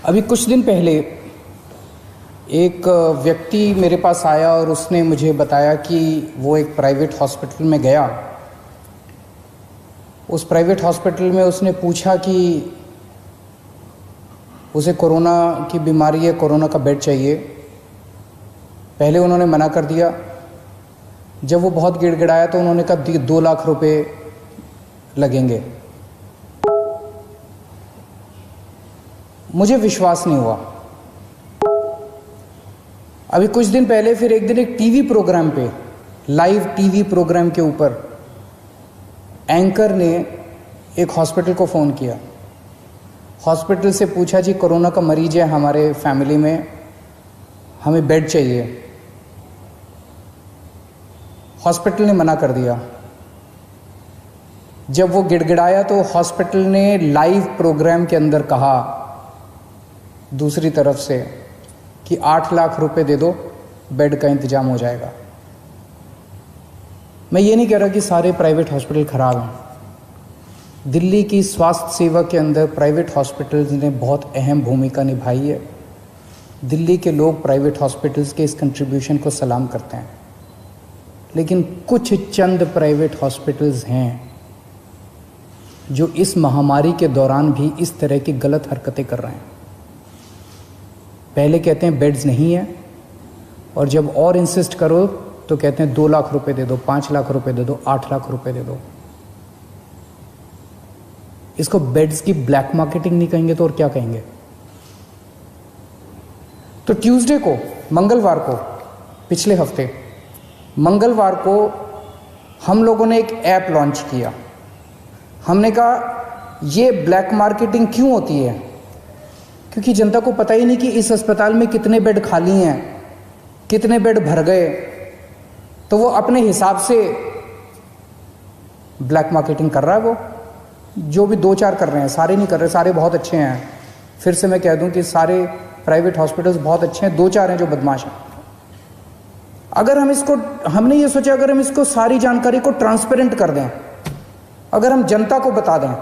अभी कुछ दिन पहले एक व्यक्ति मेरे पास आया और उसने मुझे बताया कि वो एक प्राइवेट हॉस्पिटल में गया। उस प्राइवेट हॉस्पिटल में उसने पूछा कि उसे कोरोना की बीमारी है, कोरोना का बेड चाहिए। पहले उन्होंने मना कर दिया। जब वो बहुत गिड़गिड़ाया तो उन्होंने कहा 2 लाख रुपए लगेंगे। मुझे विश्वास नहीं हुआ। अभी कुछ दिन पहले फिर एक दिन एक टीवी प्रोग्राम पे, लाइव टीवी प्रोग्राम के ऊपर एंकर ने एक हॉस्पिटल को फ़ोन किया। हॉस्पिटल से पूछा जी कोरोना का मरीज है हमारे फैमिली में, हमें बेड चाहिए। हॉस्पिटल ने मना कर दिया। जब वो गिड़गिड़ाया तो हॉस्पिटल ने लाइव प्रोग्राम के अंदर कहा दूसरी तरफ से कि 8 लाख रुपए दे दो, बेड का इंतजाम हो जाएगा। मैं ये नहीं कह रहा कि सारे प्राइवेट हॉस्पिटल खराब हैं। दिल्ली की स्वास्थ्य सेवा के अंदर प्राइवेट हॉस्पिटल्स ने बहुत अहम भूमिका निभाई है। दिल्ली के लोग प्राइवेट हॉस्पिटल्स के इस कंट्रीब्यूशन को सलाम करते हैं। लेकिन कुछ चंद प्राइवेट हॉस्पिटल्स हैं जो इस महामारी के दौरान भी इस तरह की गलत हरकतें कर रहे हैं। पहले कहते हैं बेड्स नहीं है, और जब और इंसिस्ट करो तो कहते हैं 2 लाख रुपए दे दो, 5 लाख रुपए दे दो, 8 लाख रुपए दे दो। इसको बेड्स की ब्लैक मार्केटिंग नहीं कहेंगे तो और क्या कहेंगे। तो ट्यूसडे को, मंगलवार को, पिछले हफ्ते मंगलवार को हम लोगों ने एक ऐप लॉन्च किया। हमने कहा ये ब्लैक मार्केटिंग क्यों होती है, क्योंकि जनता को पता ही नहीं कि इस अस्पताल में कितने बेड खाली हैं, कितने बेड भर गए। तो वो अपने हिसाब से ब्लैक मार्केटिंग कर रहा है। वो जो भी 2-4 कर रहे हैं, सारे नहीं कर रहे, सारे बहुत अच्छे हैं। फिर से मैं कह दूं कि सारे प्राइवेट हॉस्पिटल्स बहुत अच्छे हैं, 2-4 हैं जो बदमाश हैं। अगर हमने ये सोचा अगर हम इसको सारी जानकारी को ट्रांसपेरेंट कर दें, अगर हम जनता को बता दें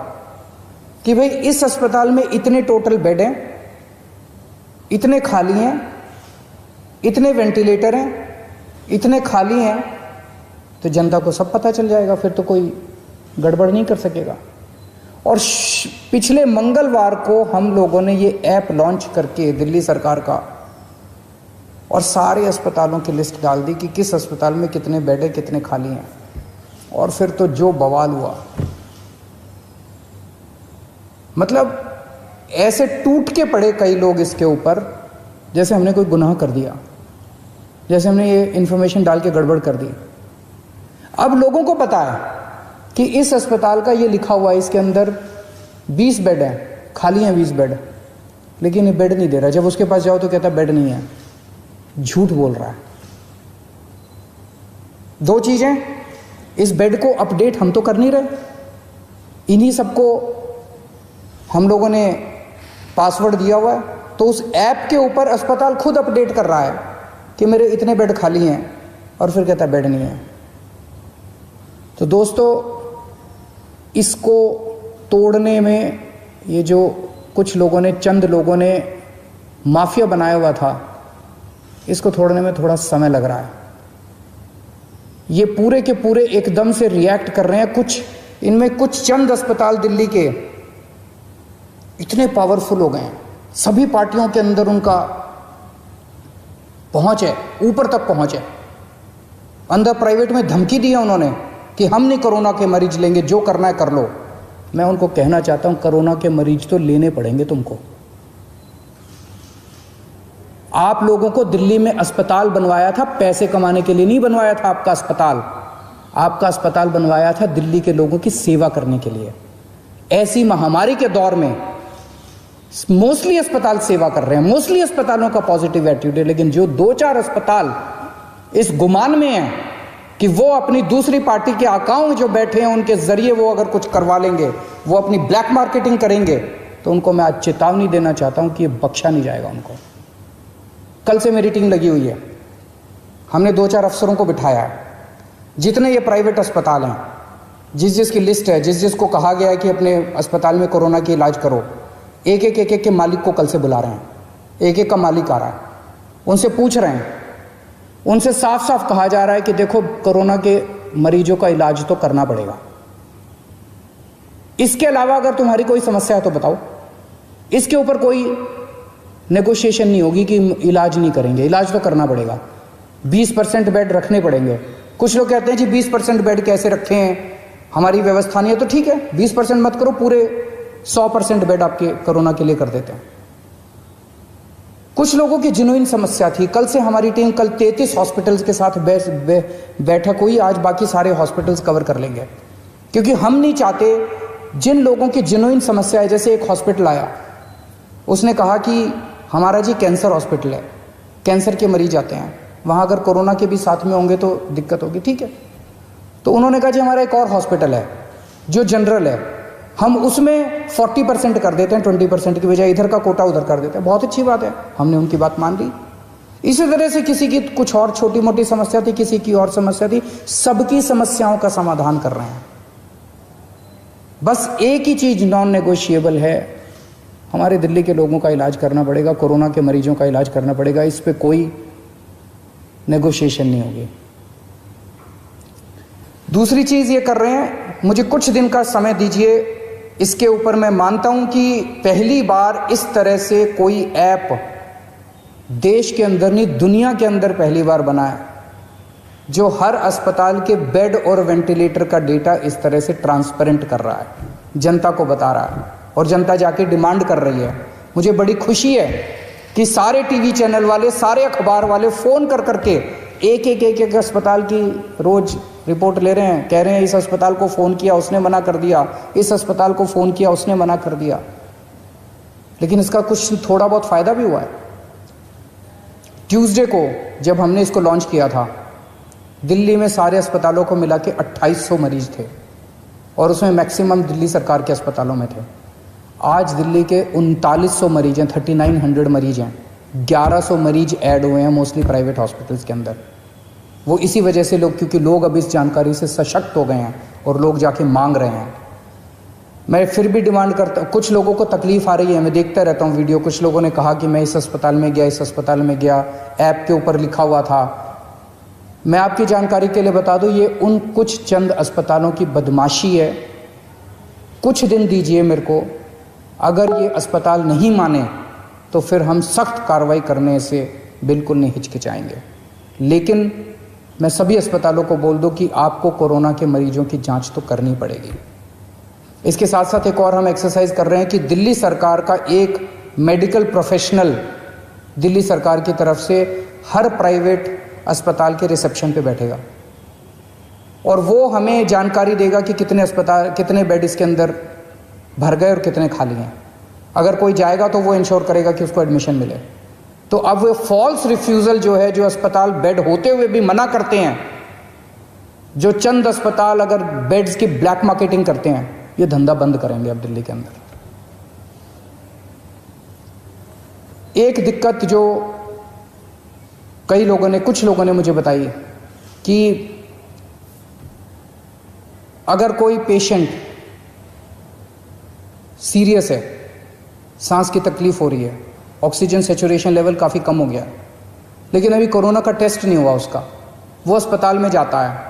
कि भाई इस अस्पताल में इतने टोटल बेड हैं, इतने खाली हैं, इतने वेंटिलेटर हैं, इतने खाली हैं, तो जनता को सब पता चल जाएगा। फिर तो कोई गड़बड़ नहीं कर सकेगा। और पिछले मंगलवार को हम लोगों ने ये ऐप लॉन्च करके दिल्ली सरकार का, और सारे अस्पतालों की लिस्ट डाल दी कि किस अस्पताल में कितने बेड हैं, कितने खाली हैं। और फिर तो जो बवाल हुआ, मतलब ऐसे टूट के पड़े कई लोग इसके ऊपर, जैसे हमने कोई गुनाह कर दिया, जैसे हमने ये इन्फॉर्मेशन डाल के गड़बड़ कर दी। अब लोगों को पता है कि इस अस्पताल का ये लिखा हुआ है, इसके अंदर 20 बेड हैं, खाली हैं 20 बेड, लेकिन ये बेड नहीं दे रहा। जब उसके पास जाओ तो कहता बेड नहीं है, झूठ बोल रहा है। 2 चीजें, इस बेड को अपडेट हम तो कर नहीं रहे, इन्हीं सबको हम लोगों ने पासवर्ड दिया हुआ है। तो उस ऐप के ऊपर अस्पताल खुद अपडेट कर रहा है कि मेरे इतने बेड खाली हैं, और फिर कहता है बेड नहीं है। तो दोस्तों, इसको तोड़ने में ये जो कुछ लोगों ने, चंद लोगों ने माफिया बनाया हुआ था, इसको तोड़ने में थोड़ा समय लग रहा है। ये पूरे के पूरे एकदम से रिएक्ट कर रहे हैं। इनमें कुछ चंद अस्पताल दिल्ली के इतने पावरफुल हो गए हैं, सभी पार्टियों के अंदर उनका पहुंच है, ऊपर तक पहुंच है। अंदर प्राइवेट में धमकी दी है उन्होंने कि हम नहीं कोरोना के मरीज लेंगे, जो करना है कर लो। मैं उनको कहना चाहता हूं, कोरोना के मरीज तो लेने पड़ेंगे तुमको। आप लोगों को दिल्ली में अस्पताल बनवाया था पैसे कमाने के लिए नहीं बनवाया था। आपका अस्पताल बनवाया था दिल्ली के लोगों की सेवा करने के लिए। ऐसी महामारी के दौर में मोस्टली अस्पताल सेवा कर रहे हैं, मोस्टली अस्पतालों का पॉजिटिव एटीट्यूड है। लेकिन जो 2-4 अस्पताल इस गुमान में हैं कि वो अपनी दूसरी पार्टी के अकाउंट जो बैठे हैं उनके जरिए वो अगर कुछ करवा लेंगे, वो अपनी ब्लैक मार्केटिंग करेंगे, तो उनको मैं आज चेतावनी देना चाहता हूं कि ये बख्शा नहीं जाएगा उनको। कल से मेरी टीम लगी हुई है, हमने 2-4 अफसरों को बिठाया है। जितने ये प्राइवेट अस्पताल हैं, जिस जिसकी लिस्ट है, जिस जिसको कहा गया है कि अपने अस्पताल में कोरोना की इलाज करो, एक के मालिक को कल से बुला रहे हैं, एक एक का मालिक आ रहा है, उनसे पूछ रहे हैं, उनसे साफ साफ कहा जा रहा है कि देखो कोरोना के मरीजों का इलाज तो करना पड़ेगा, इसके अलावा अगर तुम्हारी कोई समस्या है तो बताओ। इसके ऊपर कोई नेगोशिएशन नहीं होगी कि इलाज नहीं करेंगे, इलाज तो करना पड़ेगा। 20% बेड रखने पड़ेंगे। कुछ लोग कहते हैं जी 20% बेड कैसे रखे हैं, हमारी व्यवस्था नहीं है, तो ठीक है 20% मत करो, पूरे 100% बेड आपके कोरोना के लिए कर देते हैं। कुछ लोगों की जेन्युइन समस्या थी। कल से हमारी टीम कल 33 हॉस्पिटल्स के साथ बैठक हुई, आज बाकी सारे हॉस्पिटल्स कवर कर लेंगे, क्योंकि हम नहीं चाहते जिन लोगों की जेन्युइन समस्या है। जैसे एक हॉस्पिटल आया, उसने कहा कि हमारा जी कैंसर हॉस्पिटल है, कैंसर के मरीज आते हैं, वहाँ अगर कोरोना के भी साथ में होंगे तो दिक्कत होगी, ठीक है। तो उन्होंने कहा जी हमारा एक और हॉस्पिटल है जो जनरल है, हम उसमें 40% कर देते हैं, 20% की बजाय इधर का कोटा उधर कर देते हैं। बहुत अच्छी बात है, हमने उनकी बात मान ली। इसी तरह से किसी की कुछ और छोटी मोटी समस्या थी, किसी की और समस्या थी, सबकी समस्याओं का समाधान कर रहे हैं। बस एक ही चीज नॉन नेगोशिएबल है, हमारे दिल्ली के लोगों का इलाज करना पड़ेगा, कोरोना के मरीजों का इलाज करना पड़ेगा, इस पे कोई नेगोशिएशन नहीं होगी। दूसरी चीज ये कर रहे हैं, मुझे कुछ दिन का समय दीजिए, इसके ऊपर मैं मानता हूं कि पहली बार इस तरह से कोई ऐप देश के अंदर नहीं दुनिया के अंदर पहली बार बना है, जो हर अस्पताल के बेड और वेंटिलेटर का डेटा इस तरह से ट्रांसपेरेंट कर रहा है, जनता को बता रहा है, और जनता जाके डिमांड कर रही है। मुझे बड़ी खुशी है कि सारे टीवी चैनल वाले, सारे अखबार वाले फोन कर करके एक अस्पताल की रोज रिपोर्ट ले रहे हैं, कह रहे हैं इस अस्पताल को फोन किया उसने मना कर दिया, इस अस्पताल को फोन किया उसने मना कर दिया। लेकिन इसका कुछ थोड़ा बहुत फायदा भी हुआ है। ट्यूसडे को जब हमने इसको लॉन्च किया था, दिल्ली में सारे अस्पतालों को मिला के 2800 मरीज थे, और उसमें मैक्सिमम दिल्ली सरकार के अस्पतालों में थे। आज दिल्ली के 3900 मरीज हैं, 3900 मरीज हैं, 1100 मरीज ऐड हुए हैं मोस्टली प्राइवेट हॉस्पिटल्स के अंदर। वो इसी वजह से लोग, क्योंकि लोग अब इस जानकारी से सशक्त हो गए हैं और लोग जाके मांग रहे हैं। मैं फिर भी डिमांड करता हूँ, कुछ लोगों को तकलीफ आ रही है, मैं देखता रहता हूँ वीडियो, कुछ लोगों ने कहा कि मैं इस अस्पताल में गया, इस अस्पताल में गया, ऐप के ऊपर लिखा हुआ था। मैं आपकी जानकारी के लिए बता दूं, ये उन कुछ चंद अस्पतालों की बदमाशी है। कुछ दिन दीजिए मेरे को, अगर ये अस्पताल नहीं माने तो फिर हम सख्त कार्रवाई करने से बिल्कुल नहीं हिचकिचाएंगे। लेकिन मैं सभी अस्पतालों को बोल दूं कि आपको कोरोना के मरीजों की जांच तो करनी पड़ेगी। इसके साथ साथ एक और हम एक्सरसाइज कर रहे हैं कि दिल्ली सरकार का एक मेडिकल प्रोफेशनल दिल्ली सरकार की तरफ से हर प्राइवेट अस्पताल के रिसेप्शन पे बैठेगा, और वो हमें जानकारी देगा कि कितने बेड इसके अंदर भर गए और कितने खाली हैं। अगर कोई जाएगा तो वो इंश्योर करेगा कि उसको एडमिशन मिले। तो अब वो फॉल्स रिफ्यूज़ल जो है, जो अस्पताल बेड होते हुए भी मना करते हैं, जो चंद अस्पताल अगर बेड्स की ब्लैक मार्केटिंग करते हैं, ये धंधा बंद करेंगे अब दिल्ली के अंदर। एक दिक्कत जो कुछ लोगों ने मुझे बताई कि अगर कोई पेशेंट सीरियस है, सांस की तकलीफ हो रही है, ऑक्सीजन सेचुरेशन लेवल काफ़ी कम हो गया है, लेकिन अभी कोरोना का टेस्ट नहीं हुआ उसका, वो अस्पताल में जाता है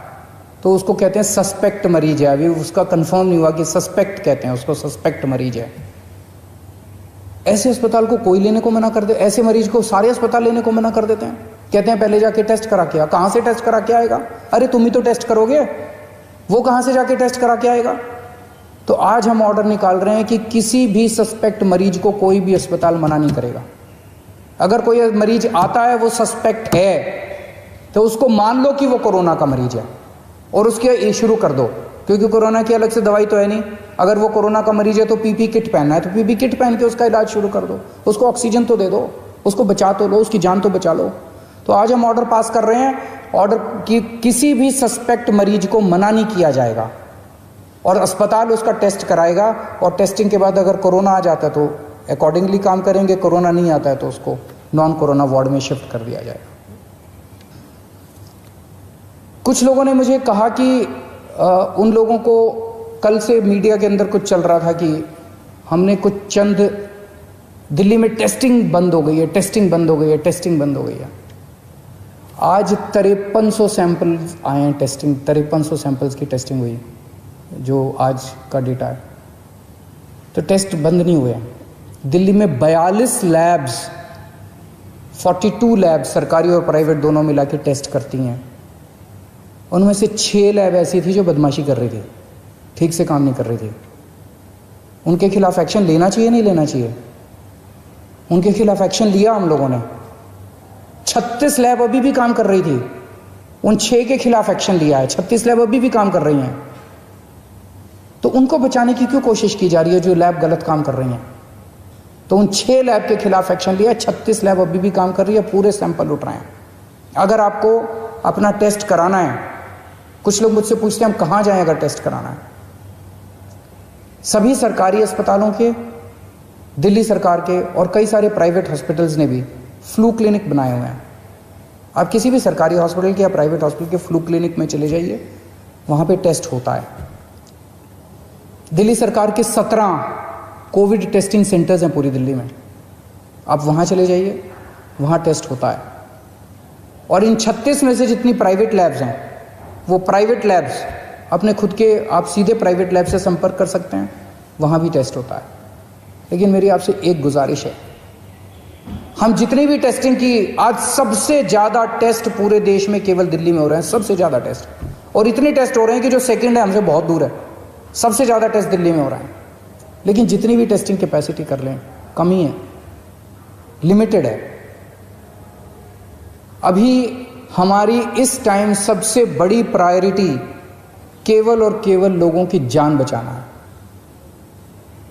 तो उसको कहते हैं सस्पेक्ट मरीज है, अभी उसका कंफर्म नहीं हुआ कि सस्पेक्ट कहते हैं उसको, सस्पेक्ट मरीज है। ऐसे अस्पताल को कोई लेने को मना कर दे, ऐसे मरीज को सारे अस्पताल लेने को मना कर देते हैं, कहते हैं पहले जाके टेस्ट करा के आ। कहाँ से टेस्ट करा के आएगा? अरे तुम ही तो टेस्ट करोगे, वो कहाँ से जाके टेस्ट करा के आएगा? तो आज हम ऑर्डर निकाल रहे हैं कि किसी भी सस्पेक्ट मरीज को कोई भी अस्पताल मना नहीं करेगा। अगर कोई मरीज आता है वो सस्पेक्ट है तो उसको मान लो कि वो कोरोना का मरीज है और उसके शुरू कर दो, क्योंकि कोरोना की अलग से दवाई तो है नहीं। अगर वो कोरोना का मरीज है तो पीपी किट पहनना है तो पीपी किट पहन के उसका इलाज शुरू कर दो, उसको ऑक्सीजन तो दे दो, उसको बचा तो लो, उसकी जान तो बचा लो। तो आज हम ऑर्डर पास कर रहे हैं, ऑर्डर कि किसी भी सस्पेक्ट मरीज को मना नहीं किया जाएगा और अस्पताल उसका टेस्ट कराएगा, और टेस्टिंग के बाद अगर कोरोना आ जाता है तो अकॉर्डिंगली काम करेंगे, कोरोना नहीं आता है तो उसको नॉन कोरोना वार्ड में शिफ्ट कर दिया जाएगा। कुछ लोगों ने मुझे कहा कि उन लोगों को, कल से मीडिया के अंदर कुछ चल रहा था कि हमने कुछ चंद दिल्ली में टेस्टिंग बंद हो गई है, टेस्टिंग बंद हो गई है, टेस्टिंग बंद हो गई है। आज 5300 सैंपल आए हैं टेस्टिंग, 5300 सैंपल्स की टेस्टिंग हुई जो आज का डेटा है। तो टेस्ट बंद नहीं हुए हैं। दिल्ली में 42 लैब्स, 42 लैब्स सरकारी और प्राइवेट दोनों मिला के टेस्ट करती हैं। उनमें से 6 लैब ऐसी थी जो बदमाशी कर रही थी, ठीक से काम नहीं कर रही थी। उनके खिलाफ एक्शन लेना चाहिए, नहीं लेना चाहिए? उनके खिलाफ एक्शन लिया हम लोगों ने। 36 लैब अभी भी काम कर रही थी, उन 6 के खिलाफ एक्शन लिया है। 36 लैब अभी भी काम कर रही हैं। तो उनको बचाने की क्यों कोशिश की जा रही है जो लैब गलत काम कर रही हैं? तो उन 6 लैब के खिलाफ एक्शन लिया, 36 लैब अभी भी काम कर रही है, पूरे सैंपल उठ रहे हैं। अगर आपको अपना टेस्ट कराना है, कुछ लोग मुझसे पूछते हैं हम कहाँ जाएं अगर टेस्ट कराना है। सभी सरकारी अस्पतालों के, दिल्ली सरकार के और कई सारे प्राइवेट हॉस्पिटल्स ने भी फ्लू क्लिनिक बनाए हुए हैं। आप किसी भी सरकारी हॉस्पिटल के या प्राइवेट हॉस्पिटल के फ्लू क्लिनिक में चले जाइए, वहाँ पे टेस्ट होता है। दिल्ली सरकार के 17 कोविड टेस्टिंग सेंटर्स हैं पूरी दिल्ली में, आप वहाँ चले जाइए, वहाँ टेस्ट होता है। और इन 36 में से जितनी प्राइवेट लैब्स हैं, वो प्राइवेट लैब्स अपने खुद के, आप सीधे प्राइवेट लैब से संपर्क कर सकते हैं, वहाँ भी टेस्ट होता है। लेकिन मेरी आपसे एक गुजारिश है, हम जितनी भी टेस्टिंग की, आज सबसे ज़्यादा टेस्ट पूरे देश में केवल दिल्ली में हो रहे हैं, सबसे ज़्यादा टेस्ट। और इतने टेस्ट हो रहे हैं कि जो सेकंड है हमसे बहुत दूर है। सबसे ज़्यादा टेस्ट दिल्ली में हो रहा है। लेकिन जितनी भी टेस्टिंग कैपेसिटी कर लें, कमी है, लिमिटेड है। अभी हमारी इस टाइम सबसे बड़ी प्रायोरिटी केवल और केवल लोगों की जान बचाना है।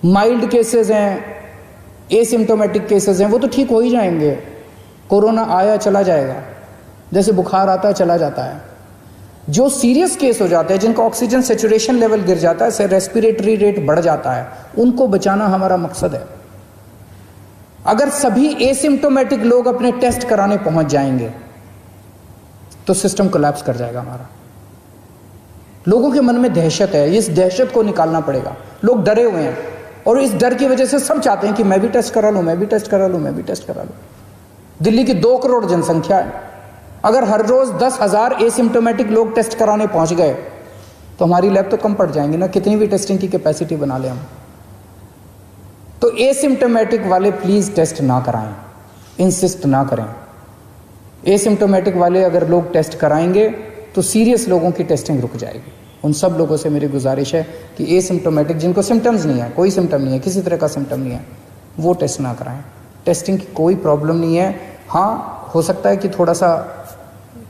माइल्ड केसेस हैं, एसिम्टोमेटिक केसेस हैं, वो तो ठीक हो ही जाएंगे। कोरोना आया चला जाएगा, जैसे बुखार आता है चला जाता है। जो सीरियस केस हो जाते हैं, जिनका ऑक्सीजन सैचुरेशन लेवल गिर जाता है, रेस्पिरेटरी रेट बढ़ जाता है, उनको बचाना हमारा मकसद है। अगर सभी एसिम्टोमेटिक लोग अपने टेस्ट कराने पहुंच जाएंगे तो सिस्टम कोलैप्स कर जाएगा हमारा। लोगों के मन में दहशत है, इस दहशत को निकालना पड़ेगा। लोग डरे हुए हैं और इस डर की वजह से सब चाहते हैं कि मैं भी टेस्ट करा लूं, मैं भी टेस्ट करा लूं, मैं भी टेस्ट करा लूं। दिल्ली की 2 करोड़ जनसंख्या है। अगर हर रोज 10,000 एसिम्टोमेटिक लोग टेस्ट कराने पहुंच गए तो हमारी लैब तो कम पड़ जाएंगी ना, कितनी भी टेस्टिंग की कैपेसिटी बना ले हम। तो एसिम्टोमेटिक वाले प्लीज टेस्ट ना कराएं, इंसिस्ट ना करें। एसिम्टोमेटिक वाले अगर लोग टेस्ट कराएंगे तो सीरियस लोगों की टेस्टिंग रुक जाएगी। उन सब लोगों से मेरी गुजारिश है कि एसिम्टोमेटिक, जिनको सिम्टम्स नहीं है, कोई सिम्टम नहीं है, किसी तरह का सिम्टम नहीं है, वो टेस्ट ना कराएं। टेस्टिंग की कोई प्रॉब्लम नहीं है। हाँ, हो सकता है कि थोड़ा सा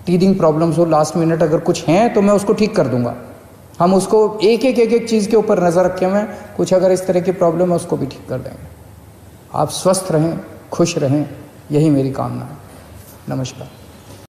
टीदिंग प्रॉब्लम्स हो लास्ट मिनट, अगर कुछ हैं तो मैं उसको ठीक कर दूंगा। हम उसको एक चीज़ के ऊपर नज़र रखे हुए हैं, कुछ अगर इस तरह की प्रॉब्लम है उसको भी ठीक कर देंगे। आप स्वस्थ रहें, खुश रहें, यही मेरी कामना है। नमस्कार।